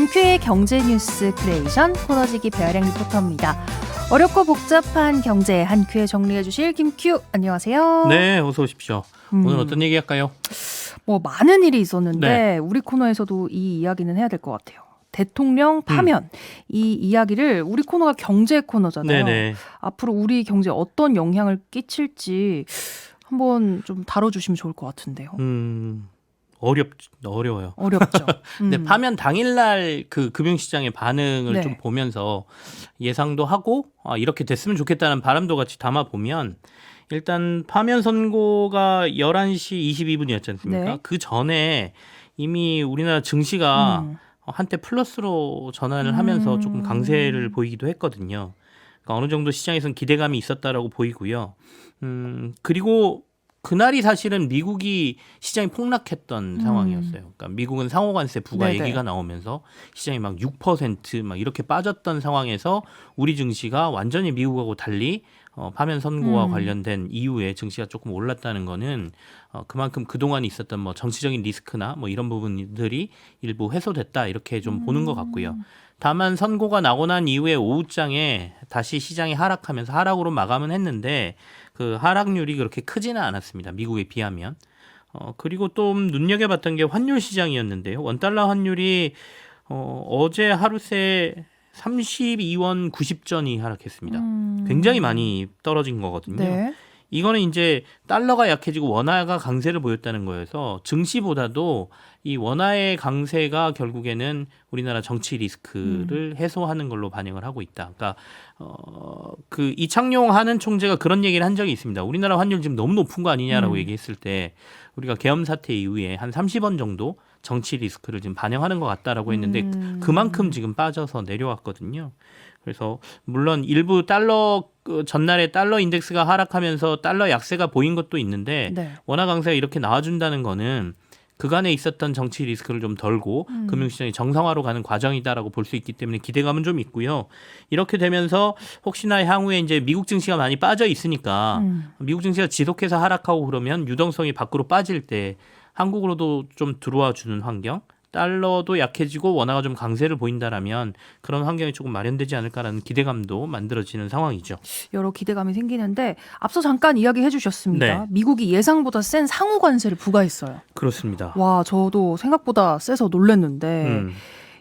김큐의 경제뉴스 크리에이션 코너지기 배아량 리포터입니다. 어렵고 복잡한 경제 한 큐에 정리해 주실 김큐, 안녕하세요. 네, 어서 오십시오. 오늘 어떤 얘기 할까요? 뭐 많은 일이 있었는데 네. 우리 코너에서도 이 이야기는 해야 될 것 같아요. 대통령 파면. 이 이야기를 우리 코너가 경제 코너잖아요. 네네. 앞으로 우리 경제에 어떤 영향을 끼칠지 한번 좀 다뤄주시면 좋을 것 같은데요. 어려워요. 어렵죠. 근데 파면 당일날 그 금융시장의 반응을 네. 좀 보면서 예상도 하고 이렇게 됐으면 좋겠다는 바람도 같이 담아보면 일단 파면 선고가 11시 22분이었지 않습니까? 네. 그 전에 이미 우리나라 증시가 한때 플러스로 전환을 하면서 조금 강세를 보이기도 했거든요. 그러니까 어느 정도 시장에서는 기대감이 있었다라고 보이고요. 그리고 그날이 사실은 미국이 시장이 폭락했던 상황이었어요. 그러니까 미국은 상호관세 부과 네네. 얘기가 나오면서 시장이 막 6% 막 이렇게 빠졌던 상황에서 우리 증시가 완전히 미국하고 달리 파면 선고와 관련된 이후에 증시가 조금 올랐다는 거는 그만큼 그동안 있었던 뭐 정치적인 리스크나 뭐 이런 부분들이 일부 해소됐다 이렇게 좀 보는 것 같고요. 다만 선고가 나고 난 이후에 오후장에 다시 시장이 하락하면서 하락으로 마감은 했는데 그 하락률이 그렇게 크지는 않았습니다. 미국에 비하면. 그리고 또 눈여겨봤던 게 환율 시장이었는데요. 원달러 환율이 어제 하루 새 32원 90전이 하락했습니다. 굉장히 많이 떨어진 거거든요. 네. 이거는 이제 달러가 약해지고 원화가 강세를 보였다는 거여서 증시보다도 이 원화의 강세가 결국에는 우리나라 정치 리스크를 해소하는 걸로 반영을 하고 있다. 그러니까 그 이창용 하는 총재가 그런 얘기를 한 적이 있습니다. 우리나라 환율 지금 너무 높은 거 아니냐라고 얘기했을 때 우리가 계엄 사태 이후에 한 30원 정도 정치 리스크를 지금 반영하는 것 같다라고 했는데 그만큼 지금 빠져서 내려왔거든요. 그래서 물론 일부 달러 전날에 달러 인덱스가 하락하면서 달러 약세가 보인 것도 있는데 네. 원화 강세가 이렇게 나와준다는 거는 그간에 있었던 정치 리스크를 좀 덜고 금융시장이 정상화로 가는 과정이다라고 볼 수 있기 때문에 기대감은 좀 있고요. 이렇게 되면서 혹시나 향후에 이제 미국 증시가 많이 빠져 있으니까 미국 증시가 지속해서 하락하고 그러면 유동성이 밖으로 빠질 때 한국으로도 좀 들어와 주는 환경, 달러도 약해지고 원화가 좀 강세를 보인다라면 그런 환경이 조금 마련되지 않을까라는 기대감도 만들어지는 상황이죠. 여러 기대감이 생기는데 앞서 잠깐 이야기해 주셨습니다. 네. 미국이 예상보다 센 상호 관세를 부과했어요. 그렇습니다. 와, 저도 생각보다 세서 놀랐는데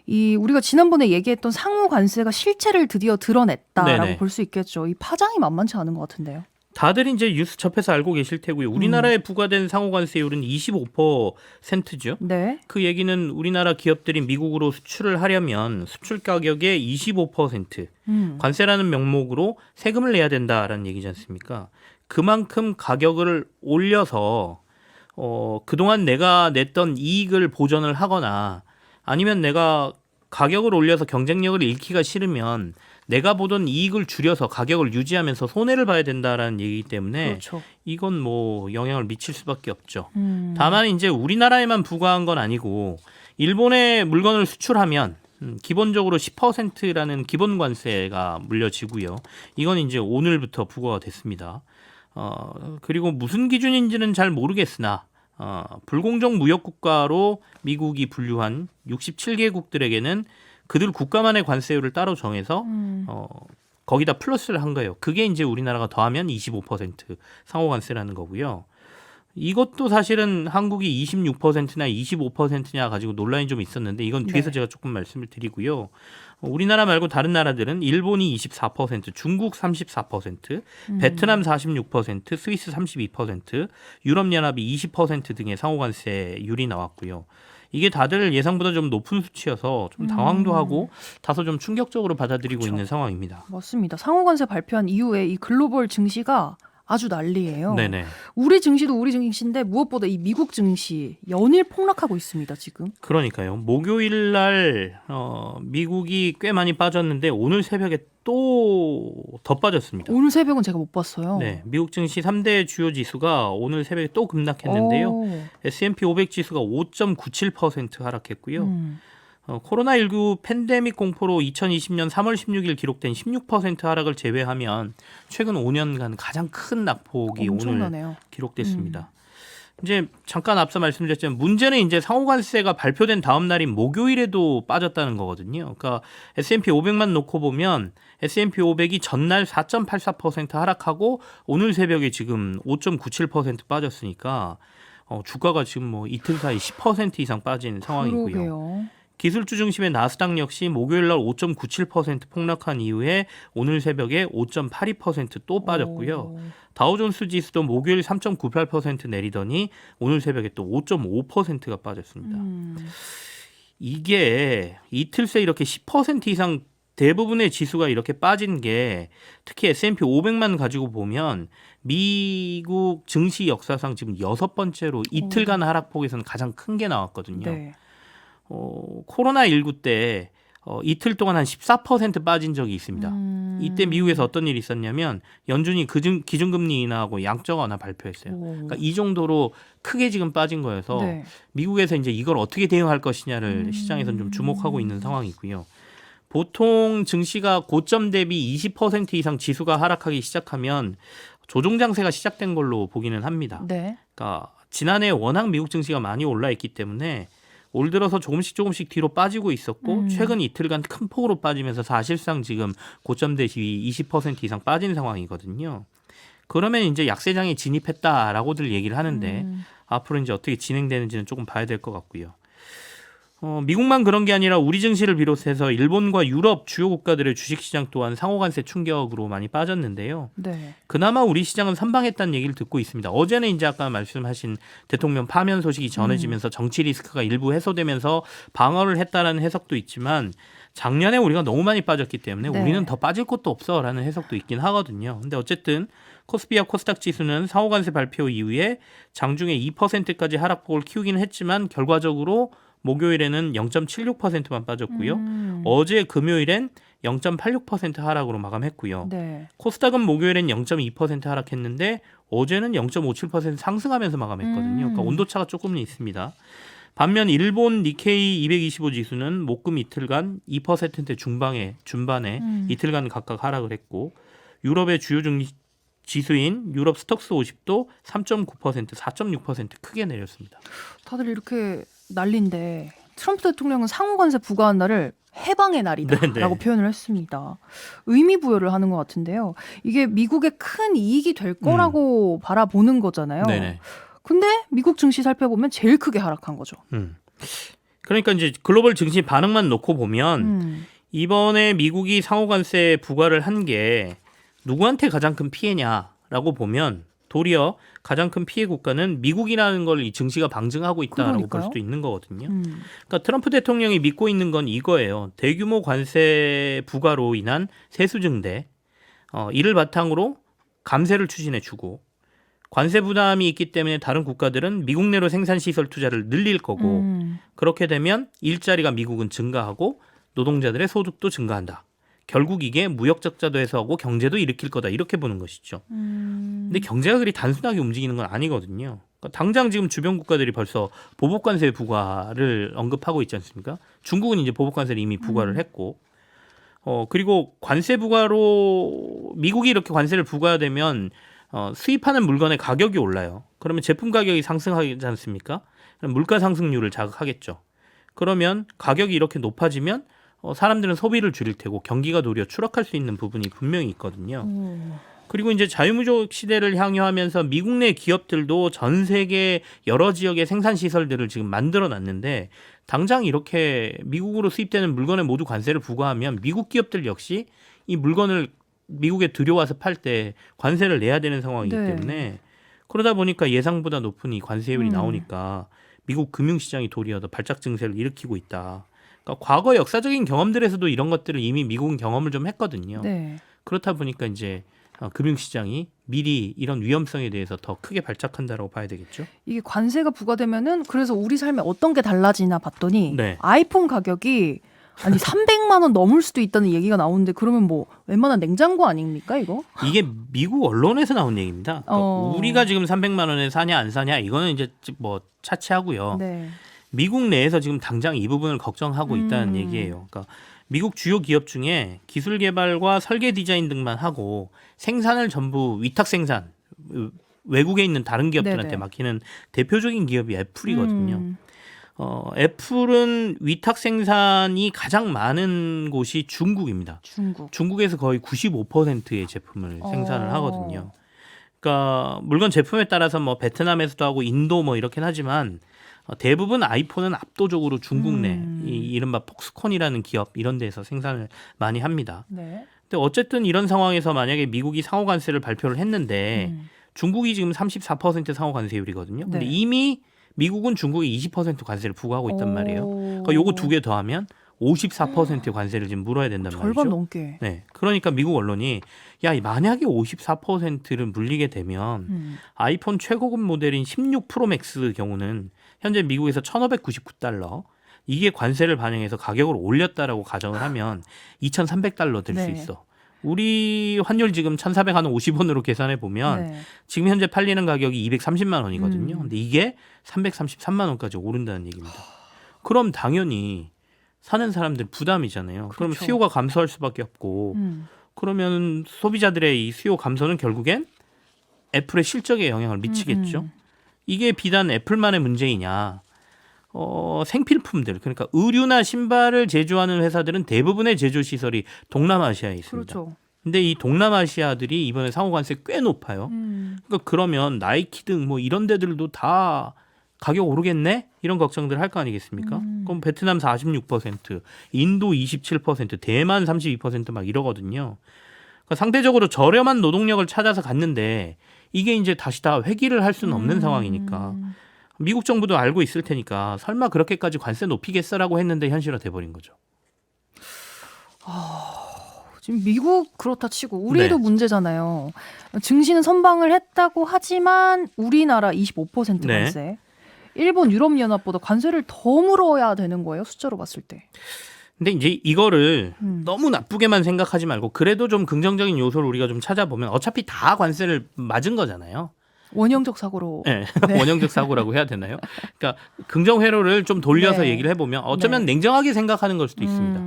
이 우리가 지난번에 얘기했던 상호 관세가 실체를 드디어 드러냈다라고 네네. 볼 수 있겠죠. 이 파장이 만만치 않은 것 같은데요. 다들 이제 뉴스 접해서 알고 계실 테고요. 우리나라에 부과된 상호관세율은 25%죠. 네. 그 얘기는 우리나라 기업들이 미국으로 수출을 하려면 수출 가격의 25% 관세라는 명목으로 세금을 내야 된다라는 얘기지 않습니까? 그만큼 가격을 올려서 그동안 내가 냈던 이익을 보전을 하거나 아니면 내가 가격을 올려서 경쟁력을 잃기가 싫으면 내가 보던 이익을 줄여서 가격을 유지하면서 손해를 봐야 된다라는 얘기이기 때문에 그렇죠. 이건 뭐 영향을 미칠 수밖에 없죠. 다만 이제 우리나라에만 부과한 건 아니고 일본에 물건을 수출하면 기본적으로 10%라는 기본 관세가 물려지고요. 이건 이제 오늘부터 부과가 됐습니다. 그리고 무슨 기준인지는 잘 모르겠으나 불공정 무역 국가로 미국이 분류한 67개국들에게는 그들 국가만의 관세율을 따로 정해서 거기다 플러스를 한 거예요. 그게 이제 우리나라가 더하면 25% 상호관세라는 거고요. 이것도 사실은 한국이 26%나 25%냐 가지고 논란이 좀 있었는데 이건 뒤에서 네. 제가 조금 말씀을 드리고요. 우리나라 말고 다른 나라들은 일본이 24%, 중국 34%, 베트남 46%, 스위스 32%, 유럽연합이 20% 등의 상호관세율이 나왔고요. 이게 다들 예상보다 좀 높은 수치여서 좀 당황도 하고 다소 좀 충격적으로 받아들이고 그렇죠. 있는 상황입니다. 맞습니다. 상호 관세 발표한 이후에 이 글로벌 증시가 아주 난리예요. 네네. 우리 증시도 우리 증시인데 무엇보다 이 미국 증시 연일 폭락하고 있습니다. 지금. 그러니까요. 목요일 날 미국이 꽤 많이 빠졌는데 오늘 새벽에 또 더 빠졌습니다. 오늘 새벽은 제가 못 봤어요. 네, 미국 증시 3대 주요 지수가 오늘 새벽에 또 급락했는데요. 오. S&P 500 지수가 5.97% 하락했고요. 코로나19 팬데믹 공포로 2020년 3월 16일 기록된 16% 하락을 제외하면 최근 5년간 가장 큰 낙폭이 오늘 엄청나네요. 기록됐습니다. 이제 잠깐 앞서 말씀드렸지만 문제는 이제 상호관세가 발표된 다음 날인 목요일에도 빠졌다는 거거든요. 그러니까 S&P 500만 놓고 보면 S&P 500이 전날 4.84% 하락하고 오늘 새벽에 지금 5.97% 빠졌으니까 주가가 지금 뭐 이틀 사이 10% 이상 빠진 상황이고요. 그러게요. 기술주 중심의 나스닥 역시 목요일 날 5.97% 폭락한 이후에 오늘 새벽에 5.82% 또 빠졌고요. 오. 다우존스 지수도 목요일 3.98% 내리더니 오늘 새벽에 또 5.5%가 빠졌습니다. 이게 이틀 새 이렇게 10% 이상 대부분의 지수가 이렇게 빠진 게 특히 S&P 500만 가지고 보면 미국 증시 역사상 지금 6번째로 이틀간 하락폭에서는 가장 큰 게 나왔거든요. 네. 코로나19 때 이틀 동안 한 14% 빠진 적이 있습니다. 이때 미국에서 어떤 일이 있었냐면 연준이 기준금리 인하하고 양적 완화 발표했어요. 그러니까 이 정도로 크게 지금 빠진 거여서 네. 미국에서 이제 이걸 어떻게 대응할 것이냐를 시장에서는 좀 주목하고 있는 상황이고요. 보통 증시가 고점 대비 20% 이상 지수가 하락하기 시작하면 조정 장세가 시작된 걸로 보기는 합니다. 네. 그러니까 지난해 워낙 미국 증시가 많이 올라 있기 때문에 올 들어서 조금씩 뒤로 빠지고 있었고 최근 이틀간 큰 폭으로 빠지면서 사실상 지금 고점 대비 20% 이상 빠진 상황이거든요. 그러면 이제 약세장에 진입했다라고들 얘기를 하는데 앞으로 이제 어떻게 진행되는지는 조금 봐야 될 것 같고요. 미국만 그런 게 아니라 우리 증시를 비롯해서 일본과 유럽 주요 국가들의 주식시장 또한 상호관세 충격으로 많이 빠졌는데요. 네. 그나마 우리 시장은 선방했다는 얘기를 듣고 있습니다. 어제는 이제 아까 말씀하신 대통령 파면 소식이 전해지면서 정치 리스크가 일부 해소되면서 방어를 했다라는 해석도 있지만 작년에 우리가 너무 많이 빠졌기 때문에 네. 우리는 더 빠질 곳도 없어라는 해석도 있긴 하거든요. 근데 어쨌든 코스피와 코스닥 지수는 상호관세 발표 이후에 장중에 2%까지 하락폭을 키우기는 했지만 결과적으로 목요일에는 0.76%만 빠졌고요. 어제 금요일엔 0.86% 하락으로 마감했고요. 네. 코스닥은 목요일엔 0.2% 하락했는데 어제는 0.57% 상승하면서 마감했거든요. 그러니까 온도차가 조금은 있습니다. 반면 일본 니케이 225 지수는 목금 이틀간 2%대 준반에 이틀간 각각 하락을 했고 유럽의 주요 지수인 유럽 스톡스 50도 3.9%, 4.6% 크게 내렸습니다. 다들 이렇게 난리인데 트럼프 대통령은 상호관세 부과한 날을 해방의 날이다라고 네네. 표현을 했습니다. 의미 부여를 하는 것 같은데요. 이게 미국의 큰 이익이 될 거라고 바라보는 거잖아요. 네네. 근데 미국 증시 살펴보면 제일 크게 하락한 거죠. 그러니까 이제 글로벌 증시 반응만 놓고 보면 이번에 미국이 상호관세 부과를 한 게 누구한테 가장 큰 피해냐라고 보면 도리어 가장 큰 피해 국가는 미국이라는 걸 이 증시가 방증하고 있다라고 볼 그러니까요. 수도 있는 거거든요. 그러니까 트럼프 대통령이 믿고 있는 건 이거예요. 대규모 관세 부과로 인한 세수 증대, 이를 바탕으로 감세를 추진해주고 관세 부담이 있기 때문에 다른 국가들은 미국 내로 생산 시설 투자를 늘릴 거고 그렇게 되면 일자리가 미국은 증가하고 노동자들의 소득도 증가한다. 결국 이게 무역 적자도 해소하고 경제도 일으킬 거다 이렇게 보는 것이죠. 근데 경제가 그리 단순하게 움직이는 건 아니거든요. 그러니까 당장 지금 주변 국가들이 벌써 보복 관세 부과를 언급하고 있지 않습니까? 중국은 이제 보복 관세를 이미 부과를 했고, 그리고 관세 부과로 미국이 이렇게 관세를 부과되면 수입하는 물건의 가격이 올라요. 그러면 제품 가격이 상승하지 않습니까? 그럼 물가 상승률을 자극하겠죠. 그러면 가격이 이렇게 높아지면 사람들은 소비를 줄일 테고 경기가 도리어 추락할 수 있는 부분이 분명히 있거든요. 그리고 이제 자유무역 시대를 향유하면서 미국 내 기업들도 전 세계 여러 지역의 생산 시설들을 지금 만들어 놨는데 당장 이렇게 미국으로 수입되는 물건에 모두 관세를 부과하면 미국 기업들 역시 이 물건을 미국에 들여와서 팔 때 관세를 내야 되는 상황이기 네. 때문에 그러다 보니까 예상보다 높은 이 관세율이 나오니까 미국 금융시장이 도리어 더 발작 증세를 일으키고 있다. 그러니까 과거 역사적인 경험들에서도 이런 것들을 이미 미국은 경험을 좀 했거든요. 네. 그렇다 보니까 이제 금융시장이 미리 이런 위험성에 대해서 더 크게 발작한다라고 봐야 되겠죠. 이게 관세가 부과되면은 그래서 우리 삶에 어떤 게 달라지나 봤더니 네. 아이폰 가격이 아니 300만 원 넘을 수도 있다는 얘기가 나오는데 그러면 뭐 웬만한 냉장고 아닙니까 이거? 이게 미국 언론에서 나온 얘기입니다. 그러니까 우리가 지금 300만 원에 사냐 안 사냐 이거는 이제 뭐 차치하고요. 네. 미국 내에서 지금 당장 이 부분을 걱정하고 있다는 얘기예요. 그러니까 미국 주요 기업 중에 기술 개발과 설계 디자인 등만 하고 생산을 전부 위탁 생산, 외국에 있는 다른 기업들한테 네네. 맡기는 대표적인 기업이 애플이거든요. 음. 애플은 위탁 생산이 가장 많은 곳이 중국입니다. 중국. 중국에서 거의 95%의 제품을 생산을 어. 하거든요. 그러니까 물론 제품에 따라서 뭐 베트남에서도 하고 인도 뭐 이렇긴 하지만 대부분 아이폰은 압도적으로 중국 내 이 이른바 폭스콘이라는 기업 이런 데서 생산을 많이 합니다. 네. 근데 어쨌든 이런 상황에서 만약에 미국이 상호 관세를 발표를 했는데 중국이 지금 34% 상호 관세율이거든요. 근데 네. 이미 미국은 중국에 20% 관세를 부과하고 있단 말이에요. 오. 그러니까 요거 두 개 더하면 54%의 관세를 지금 물어야 된단 말이죠. 절반 넘게. 네. 그러니까 미국 언론이 야, 만약에 54%를 물리게 되면 아이폰 최고급 모델인 16 프로 맥스 경우는 현재 미국에서 1,599달러 이게 관세를 반영해서 가격을 올렸다라고 가정을 하면 2,300달러 될 수 네. 있어. 우리 환율 지금 1,450원으로 계산해 보면 네. 지금 현재 팔리는 가격이 230만 원이거든요. 근데 이게 333만 원까지 오른다는 얘기입니다. 그럼 당연히 사는 사람들 부담이잖아요. 그럼 그렇죠. 수요가 감소할 수밖에 없고 그러면 소비자들의 이 수요 감소는 결국엔 애플의 실적에 영향을 미치겠죠. 이게 비단 애플만의 문제이냐. 생필품들 그러니까 의류나 신발을 제조하는 회사들은 대부분의 제조 시설이 동남아시아에 있습니다. 그렇죠. 근데 이 동남아시아들이 이번에 상호 관세 꽤 높아요. 그러니까 그러면 나이키 등 뭐 이런 데들도 다 가격 오르겠네? 이런 걱정들 할 거 아니겠습니까? 그럼 베트남 46%, 인도 27%, 대만 32%막 이러거든요. 그러니까 상대적으로 저렴한 노동력을 찾아서 갔는데 이게 이제 다시 다 회귀를 할 수는 없는 상황이니까 미국 정부도 알고 있을 테니까 설마 그렇게까지 관세 높이겠어라고 했는데 현실화 돼버린 거죠. 지금 미국 그렇다 치고 우리도 네. 문제잖아요. 증시는 선방을 했다고 하지만 우리나라 25% 네. 관세. 일본 유럽연합보다 관세를 더 물어야 되는 거예요. 숫자로 봤을 때. 근데 이제 이거를 너무 나쁘게만 생각하지 말고 그래도 좀 긍정적인 요소를 우리가 좀 찾아보면 어차피 다 관세를 맞은 거잖아요. 원형적 사고로. 네. 원형적 사고라고 해야 되나요? 그러니까 긍정 회로를 좀 돌려서 네. 얘기를 해보면 어쩌면 네. 냉정하게 생각하는 걸 수도 있습니다.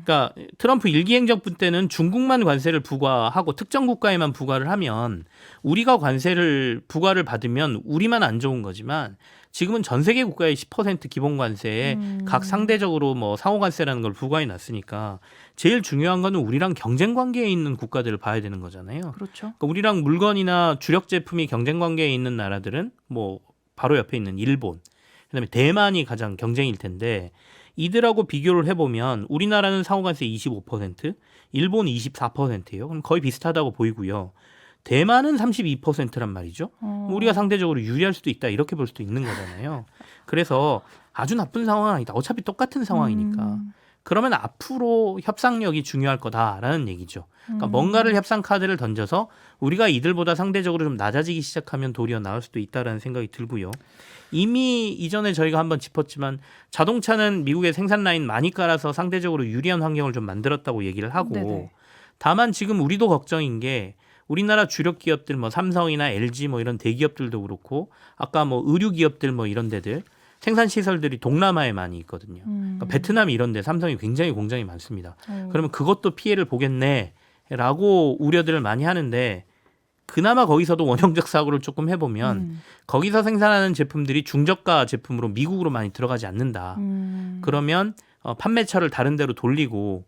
그러니까 트럼프 일기 행정부 때는 중국만 관세를 부과하고 특정 국가에만 부과를 하면 우리가 관세를 부과를 받으면 우리만 안 좋은 거지만 지금은 전 세계 국가의 10% 기본 관세에 각 상대적으로 뭐 상호 관세라는 걸 부과해 놨으니까 제일 중요한 거는 우리랑 경쟁 관계에 있는 국가들을 봐야 되는 거잖아요. 그렇죠. 그러니까 우리랑 물건이나 주력 제품이 경쟁 관계에 있는 나라들은 뭐 바로 옆에 있는 일본, 그다음에 대만이 가장 경쟁일 텐데 이들하고 비교를 해보면 우리나라는 상호관세 25%, 일본 24%예요. 그럼 거의 비슷하다고 보이고요. 대만은 32%란 말이죠. 우리가 상대적으로 유리할 수도 있다 이렇게 볼 수도 있는 거잖아요. 그래서 아주 나쁜 상황은 아니다. 어차피 똑같은 상황이니까. 그러면 앞으로 협상력이 중요할 거다라는 얘기죠. 그러니까 뭔가를 협상 카드를 던져서 우리가 이들보다 상대적으로 좀 낮아지기 시작하면 도리어 나을 수도 있다라는 생각이 들고요. 이미 이전에 저희가 한번 짚었지만 자동차는 미국의 생산 라인 많이 깔아서 상대적으로 유리한 환경을 좀 만들었다고 얘기를 하고 네네. 다만 지금 우리도 걱정인 게 우리나라 주력 기업들 뭐 삼성이나 LG 뭐 이런 대기업들도 그렇고 아까 뭐 의류 기업들 뭐 이런 데들 생산 시설들이 동남아에 많이 있거든요. 그러니까 베트남 이런 데 삼성이 굉장히 공장이 많습니다. 그러면 그것도 피해를 보겠네라고 우려들을 많이 하는데 그나마 거기서도 원형적 사고를 조금 해보면 거기서 생산하는 제품들이 중저가 제품으로 미국으로 많이 들어가지 않는다. 그러면 판매처를 다른 데로 돌리고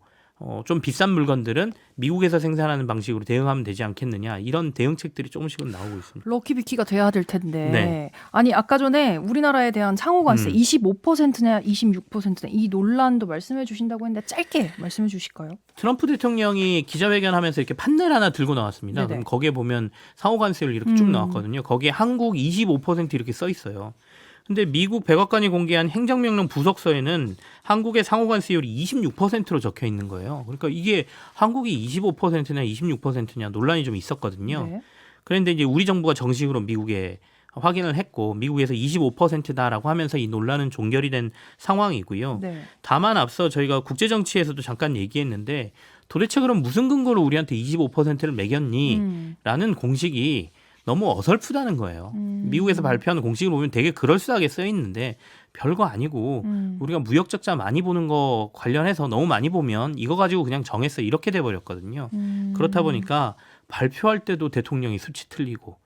좀 비싼 물건들은 미국에서 생산하는 방식으로 대응하면 되지 않겠느냐 이런 대응책들이 조금씩은 나오고 있습니다. 럭키비키가 돼야 될 텐데. 네. 아니 아까 전에 우리나라에 대한 상호관세 25%냐 26%냐 이 논란도 말씀해 주신다고 했는데 짧게 말씀해 주실까요? 트럼프 대통령이 기자회견하면서 이렇게 판넬 하나 들고 나왔습니다. 네네. 그럼 거기에 보면 상호관세율 이렇게 쭉 나왔거든요. 거기에 한국 25% 이렇게 써 있어요. 근데 미국 백악관이 공개한 행정명령 부석서에는 한국의 상호관세율이 26%로 적혀 있는 거예요. 그러니까 이게 한국이 25%냐 26%냐 논란이 좀 있었거든요. 네. 그런데 이제 우리 정부가 정식으로 미국에 확인을 했고 미국에서 25%다라고 하면서 이 논란은 종결이 된 상황이고요. 네. 다만 앞서 저희가 국제정치에서도 잠깐 얘기했는데 도대체 그럼 무슨 근거로 우리한테 25%를 매겼니? 라는 공식이 너무 어설프다는 거예요. 미국에서 발표하는 공식을 보면 되게 그럴싸하게 써 있는데 별거 아니고 우리가 무역 적자 많이 보는 거 관련해서 너무 많이 보면 이거 가지고 그냥 정했어 이렇게 돼 버렸거든요. 그렇다 보니까 발표할 때도 대통령이 수치 틀리고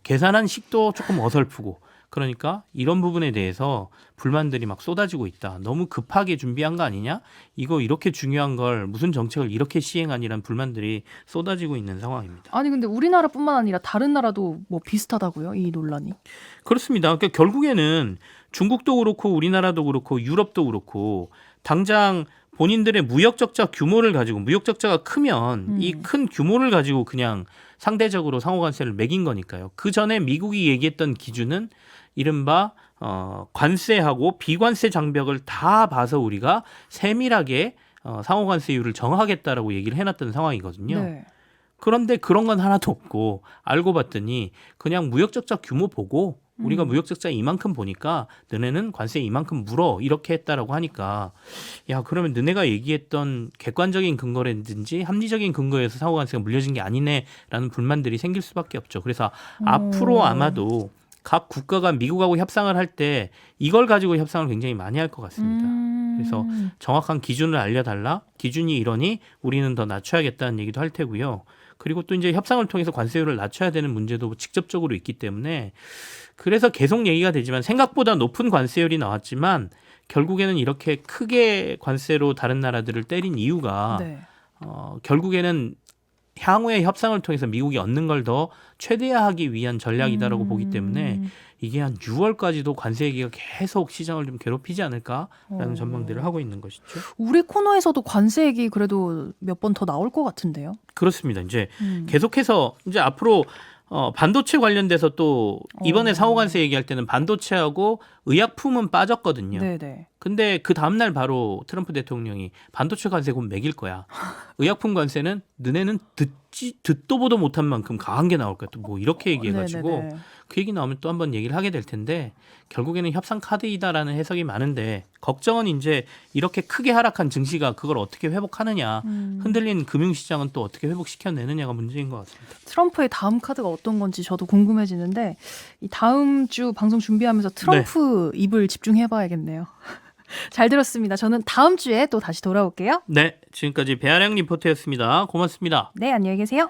계산한 식도 조금 어설프고 그러니까 이런 부분에 대해서 불만들이 막 쏟아지고 있다. 너무 급하게 준비한 거 아니냐? 이거 이렇게 중요한 걸 무슨 정책을 이렇게 시행하니라는 불만들이 쏟아지고 있는 상황입니다. 아니 근데 우리나라뿐만 아니라 다른 나라도 뭐 비슷하다고요? 이 논란이? 그렇습니다. 그러니까 결국에는 중국도 그렇고 우리나라도 그렇고 유럽도 그렇고 당장 본인들의 무역 적자 규모를 가지고 무역 적자가 크면 이 큰 규모를 가지고 그냥 상대적으로 상호관세를 매긴 거니까요. 그 전에 미국이 얘기했던 기준은 이른바 관세하고 비관세 장벽을 다 봐서 우리가 세밀하게 상호관세율을 정하겠다라고 얘기를 해놨던 상황이거든요. 네. 그런데 그런 건 하나도 없고 알고 봤더니 그냥 무역적자 규모 보고 우리가 무역적자 이만큼 보니까 너네는 관세 이만큼 물어 이렇게 했다라고 하니까 야 그러면 너네가 얘기했던 객관적인 근거라든지 합리적인 근거에서 상호관세가 물려진 게 아니네라는 불만들이 생길 수밖에 없죠. 그래서 앞으로 아마도 각 국가가 미국하고 협상을 할 때 이걸 가지고 협상을 굉장히 많이 할 것 같습니다. 그래서 정확한 기준을 알려달라. 기준이 이러니 우리는 더 낮춰야겠다는 얘기도 할 테고요. 그리고 또 이제 협상을 통해서 관세율을 낮춰야 되는 문제도 직접적으로 있기 때문에 그래서 계속 얘기가 되지만 생각보다 높은 관세율이 나왔지만 결국에는 이렇게 크게 관세로 다른 나라들을 때린 이유가 네. 결국에는 향후의 협상을 통해서 미국이 얻는 걸 더 최대화하기 위한 전략이다라고 보기 때문에 이게 한 6월까지도 관세 얘기가 계속 시장을 좀 괴롭히지 않을까라는 전망들을 하고 있는 것이죠. 우리 코너에서도 관세 얘기 그래도 몇 번 더 나올 것 같은데요. 그렇습니다. 이제 계속해서 이제 앞으로 반도체 관련돼서 또 이번에 상호관세 얘기할 때는 반도체하고 의약품은 빠졌거든요. 네네. 근데 그 다음날 바로 트럼프 대통령이 반도체 관세 곧 매길 거야. 의약품 관세는 너네는 듣도 보도 못한 만큼 강한 게 나올 거야. 또 뭐 이렇게 얘기해가지고 네네네. 그 얘기 나오면 또 한번 얘기를 하게 될 텐데 결국에는 협상 카드이다라는 해석이 많은데 걱정은 이제 이렇게 크게 하락한 증시가 그걸 어떻게 회복하느냐 흔들린 금융시장은 또 어떻게 회복시켜내느냐가 문제인 것 같습니다. 트럼프의 다음 카드가 어떤 건지 저도 궁금해지는데 이 다음 주 방송 준비하면서 트럼프 입을 집중해봐야겠네요. 잘 들었습니다. 저는 다음 주에 또 다시 돌아올게요. 네, 지금까지 배아량 리포터였습니다. 고맙습니다. 네, 안녕히 계세요.